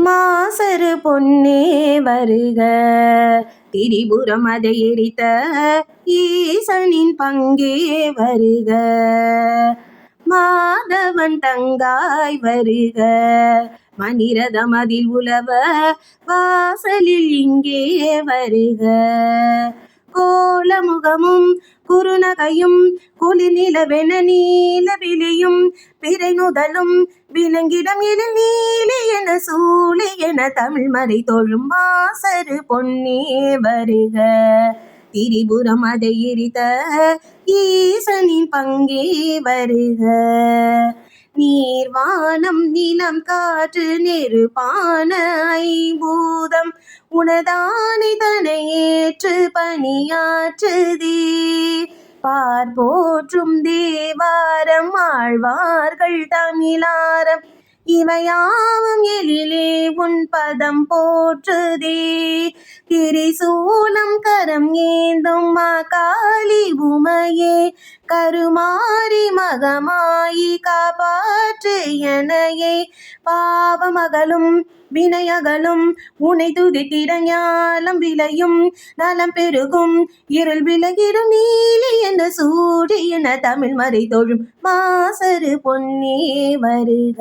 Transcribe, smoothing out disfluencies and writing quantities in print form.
மாசரு பொன்னே வருக. திரிபுரம் அதை எரித்த ஈசனின் பங்கே வருக. மாதவன் தங்காய் வருக. மணிரதம் அதில் உலவ வாசலில் இங்கே வருக. கோலமுகமும் குறுநகையும் குளிர் நிலவென நீல விழியும் பிறை நுதலும் விலங்கிடம் எழில் நீலி என சூழி என தமிழ் மறை தொழும் மாசரு பொன்னே வருக. திரிபுரம் அதை எரித்த ஈசனின் பங்கே வருக. நீர்வானம் நிலம் காற்று நெருப்பான ஐம்பூதம் உனதானை தனை ஏற்று பணியாற்றுதே. பார்போற்றும் தேவாரம் ஆழ்வார்கள் தமிழாரம் இவையாவும் எழிலே உன் பதம் போற்றுதே. திரிசூலம் கரம் ஏந்தும் மாகாளி உமையே கருமாரி மகமாயி காப்பாற்று எனையே. பாவமகளும் வினையகலும் உனை துதித்திட ஞானம் விளையும் நலம் பெருகும் இருள் விலகிடும் நீலி என சூடி என தமிழ் மறை தொழும் மாசரு பொன்னே வருக.